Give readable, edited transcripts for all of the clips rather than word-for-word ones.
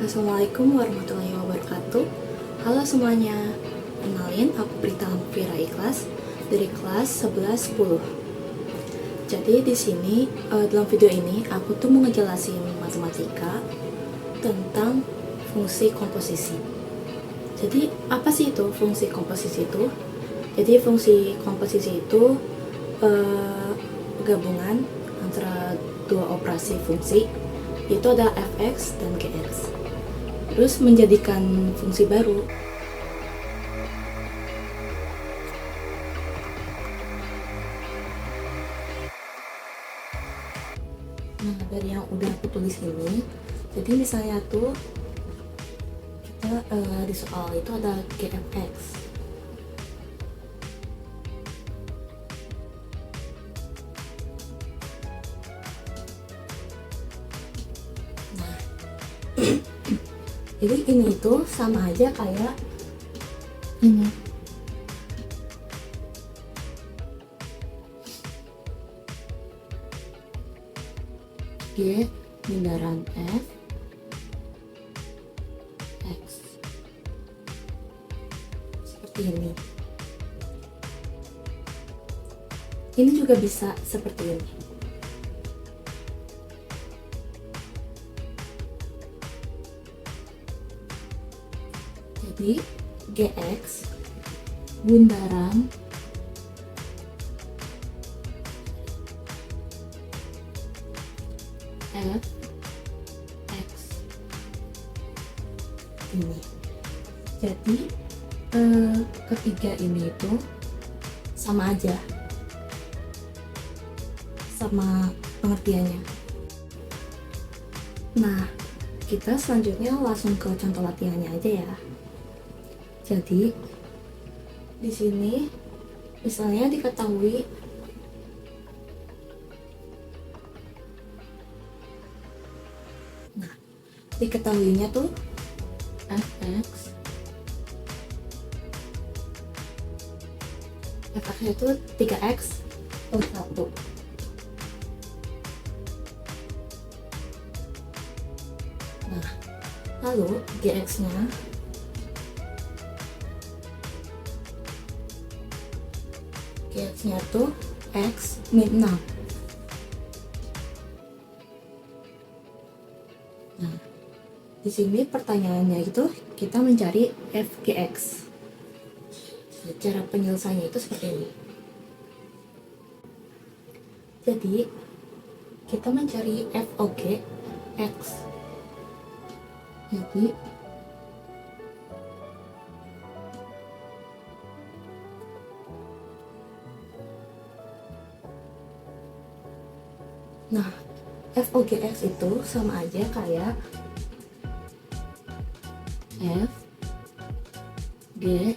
Assalamualaikum warahmatullahi wabarakatuh. Halo semuanya, kenalin aku Prita Fira Ikhlas dari kelas 11-10. Jadi di sini dalam video ini aku tuh mau ngejelasin matematika tentang fungsi komposisi. Jadi apa sih itu fungsi komposisi itu? Jadi fungsi komposisi itu gabungan antara dua operasi fungsi, yaitu ada fx dan gx, terus menjadikan fungsi baru. Nah, dari yang udah aku tulis ini, jadi misalnya tuh kita di soal itu ada gfx. Jadi ini tuh sama aja kayak ini. G bundaran F X. Seperti ini. Ini juga bisa seperti ini. Jadi gx bundaran f x ini. Jadi ketiga ini itu sama aja, sama pengertiannya. Nah, kita selanjutnya langsung ke contoh latihannya aja ya. Jadi di sini misalnya diketahui diketahuinya tuh fx itu 3x plus 1. Nah, lalu gx nya tuh x min 6. Nah, di sini pertanyaannya itu kita mencari fgx. Cara penyelesaiannya itu seperti ini. Jadi kita mencari fog x. Jadi nah, fogx itu sama aja kayak f g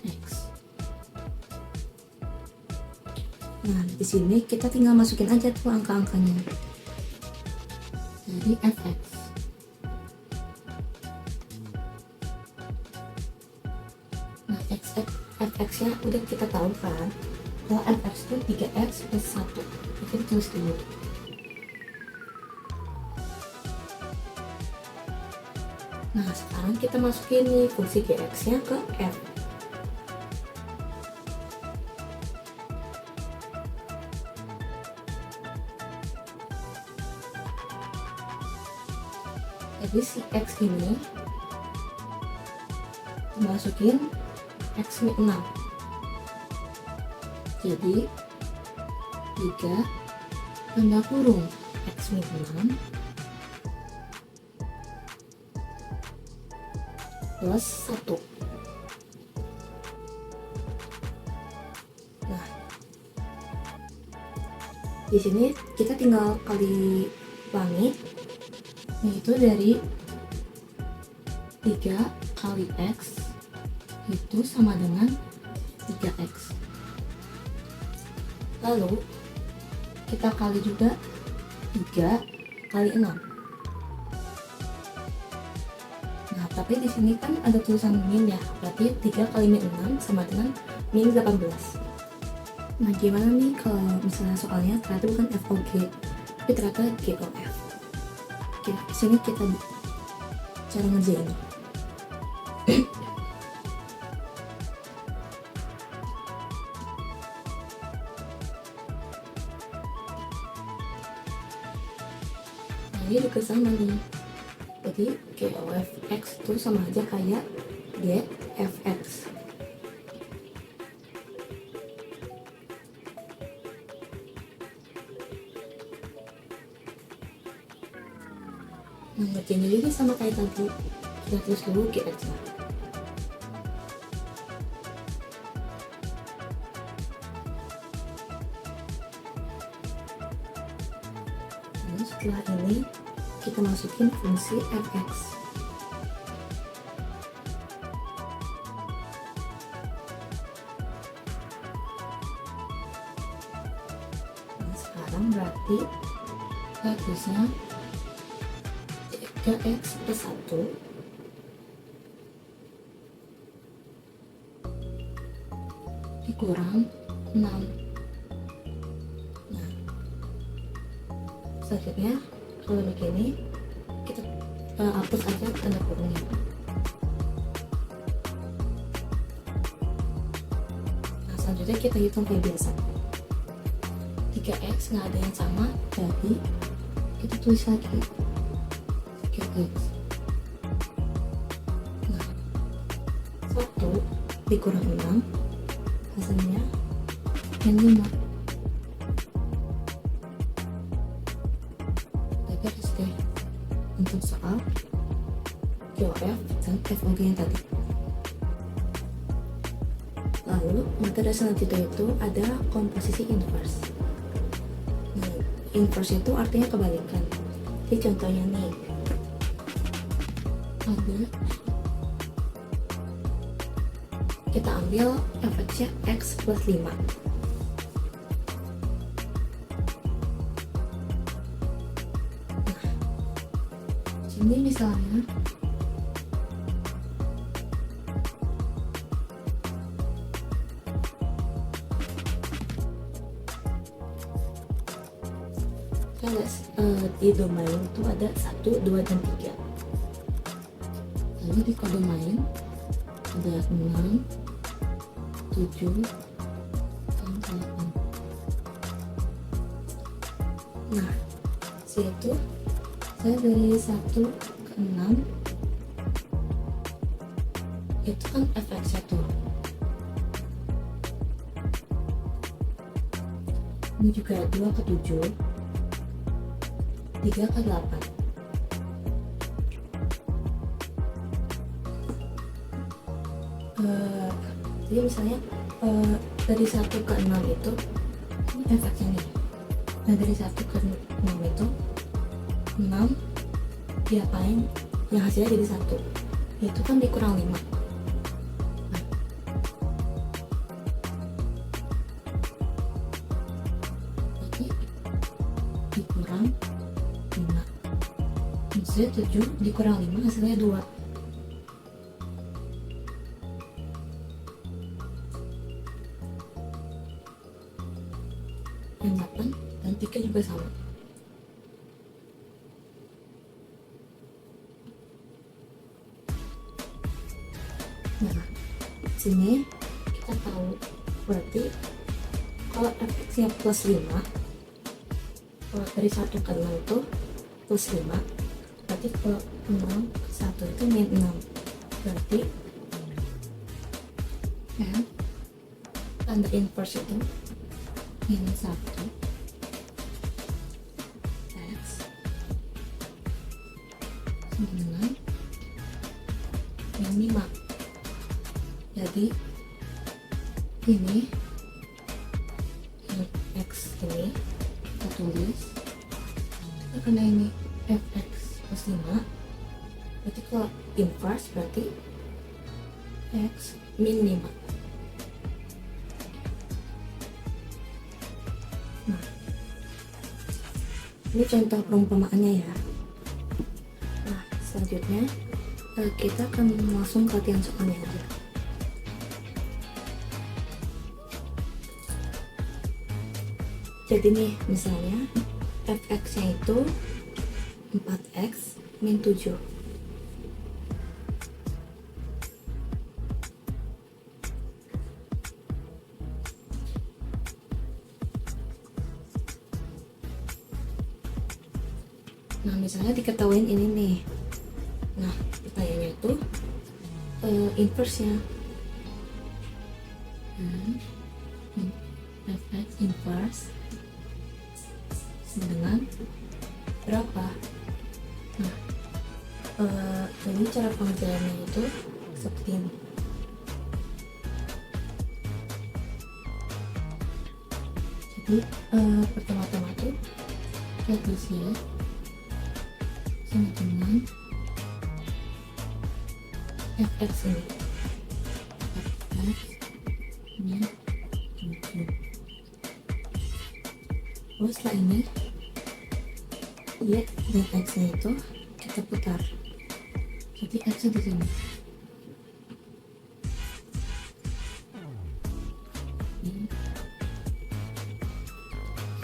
x. Nah, di sini kita tinggal masukin aja tuh angka-angkanya. Jadi fx fx nya udah kita tahu kan, kalau fx itu 3x plus 1. Kita tulis dulu. Nah, sekarang kita masukin nih fungsi gx nya ke f. Jadi si x ini masukin x min 6. Jadi 3 tanda kurung x min 6 plus 1. Nah, di sini kita tinggal kali ulangi, yaitu dari 3 kali x itu sama dengan 3x. Lalu kita kali juga 3 kali 6. Nah, tapi di sini kan ada tulisan min ya, berarti 3 kali min 6 sama dengan min 18. Nah, gimana nih kalau misalnya soalnya ternyata bukan FOG, tapi ternyata GOF. Oke, di sini kita cara ngerjainnya. Nah, ini juga sama nih. Jadi GOFX itu sama aja kayak GFX. Nah, ngerjainnya juga sama kayak tadi. Kita tulis dulu GX-nya. Nah, setelah ini kita masukin fungsi fx. Nah, sekarang berarti harusnya 3x plus 1 dikurang 6. Nah, selanjutnya kalau begini kita hapus aja tanda kurungnya. Nah, selanjutnya kita hitung kayak biasa. 3x nggak ada yang sama, jadi kita tulis lagi 3x. Nah, 1 dikurang 6 hasilnya yang 5. Beres deh untuk soal GOF dan FOG yang tadi. Lalu materi selanjutnya itu ada komposisi inverse. Nah, inverse itu artinya kebalikan. Jadi contohnya nih, ada kita ambil fx-nya x plus 5. Ini misalnya di domain itu ada 1, 2, dan 3. Lalu di kodomain ada 6, 7, dan 8. Nah, situ saya dari 1 ke 6 itu kan fx-nya tuh. Ini juga 2 ke 7, 3 ke 8. Jadi misalnya dari 1 ke 6 itu ini fx-nya nih. Nah, dari 1 ke 6 itu 6 diapain yang hasilnya jadi 1, itu kan dikurang 5. Nah, jadi dikurang 5, maksudnya 7 dikurang 5 hasilnya 2. Yang 8 dan 3 juga sama. Nah, sini kita tahu berarti kalau fx-nya plus 5, kalau dari 1 ke 6 itu plus 5, berarti kalau 6 ke 1 itu min 6. Berarti ya, tanda inverse itu min 1 x dengan min 5. Jadi ini x ini kita tulis karena ini fx plus 5, berarti kalau inverse berarti x min 5. Nah, ini contoh perumpamaannya ya. Nah, selanjutnya kita akan langsung ke latihan soalnya aja. Jadi nih misalnya fx nya itu 4x min 7. Nah, misalnya diketahuin ini nih. Nah, pertanyaannya itu inverse-nya. Fx inverse sama dengan berapa? Nah, jadi cara pengerjaannya itu seperti ini. Jadi pertama-tama tuh kita tulis ya sama dengan fx ini. Fx ini 7. Lalu setelah ini y dan x nya itu kita putar. Jadi x nya di sini.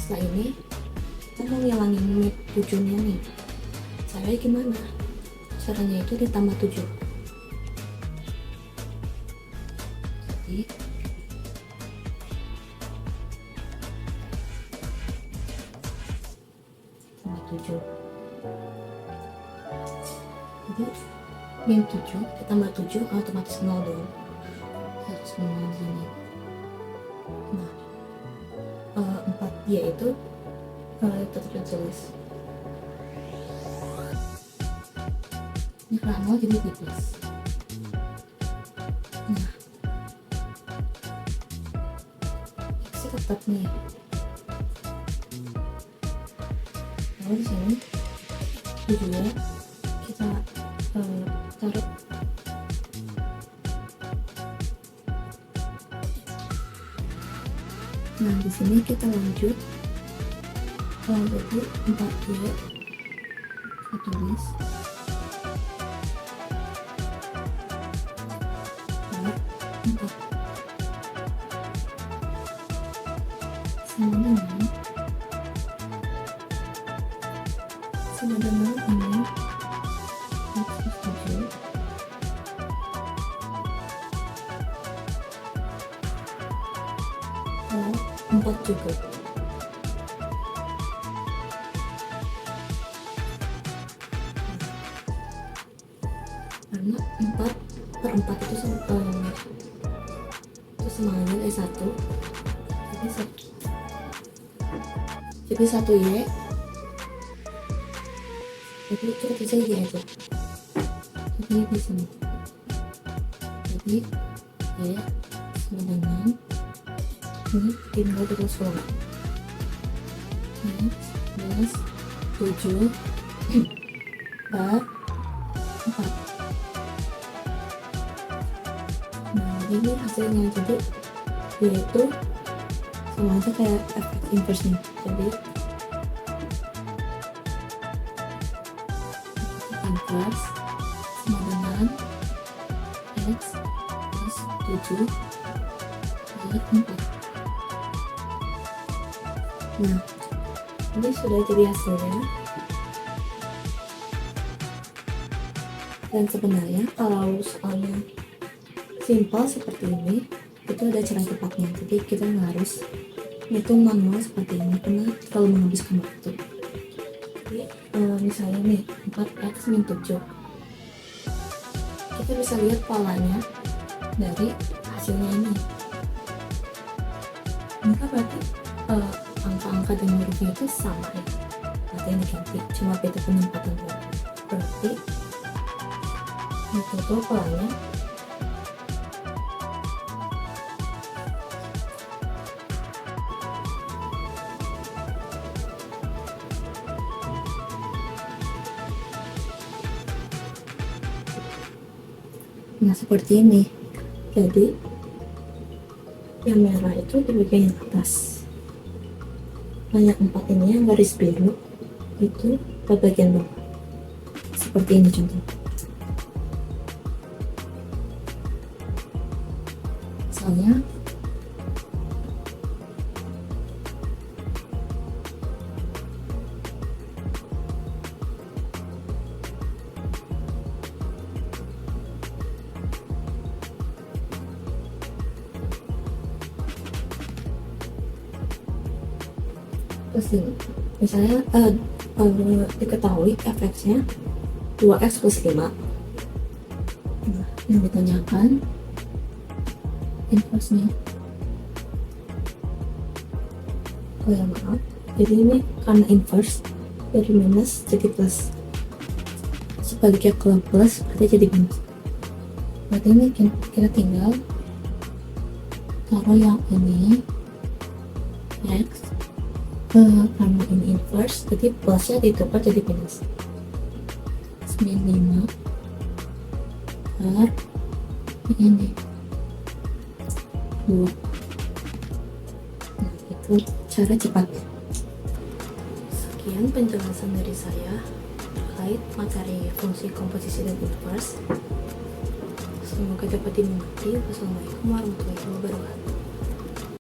Setelah ini kita mau ngilangin mid 7 nya nih. Caranya gimana? Caranya itu ditambah 7. Jadi tambah 7. Jadi min 7 ditambah 7 otomatis 0 dong. Harus 0 di sini. Nah, 4 yaitu kita tulis ini karena 0 jadi tipis. Nah, x tetap nih. Lalu di sini juga kita taruh Nah, di sini kita lanjut. Jadi 4y kita tulis 4 sama dengan ini x 7 4 juga. Karena 4/4 itu sama aja kayak 1. Jadi 1y. Jadi kita bisa y itu. Jadi di sini. Jadi y sama dengan ini tinggal terus ulang. 7 4. Nah, ini hasilnya. Jadi yaitu sama aja kayak efek inverse nya. Jadi inverse sama dengan x plus 7 per 4. Nah, ini sudah jadi hasilnya. Dan sebenarnya kalau soalnya simpel seperti ini, itu ada cara cepatnya. Jadi kita nggak harus hitung manual seperti ini karena terlalu menghabiskan waktu. Jadi misalnya nih 4x min 7, kita bisa lihat polanya dari hasilnya ini. Ini kan berarti angka-angka dan hurufnya itu sama ya, artinya diganti, cuma beda penempatan huruf. Berarti itu tuh polanya nah seperti ini. Jadi yang merah itu di bagian atas, yang 4 ini yang garis biru itu di bagian bawah. Seperti ini contoh. Misalnya terus ini misalnya diketahui fx-nya 2x plus 5. Nah, yang ditanyakan inverse-nya. Oh ya maaf, jadi ini karena inverse dari minus jadi plus, sebaliknya kalau plus berarti jadi minus. Berarti ini kita tinggal taruh yang ini x, karena ini inverse jadi plusnya ditukar jadi minus. Min 5 per ini 2. Nah, itu cara cepat. Sekian penjelasan dari saya terkait materi fungsi komposisi dan inverse. Semoga dapat dimengerti. Wassalamualaikum warahmatullahi wabarakatuh.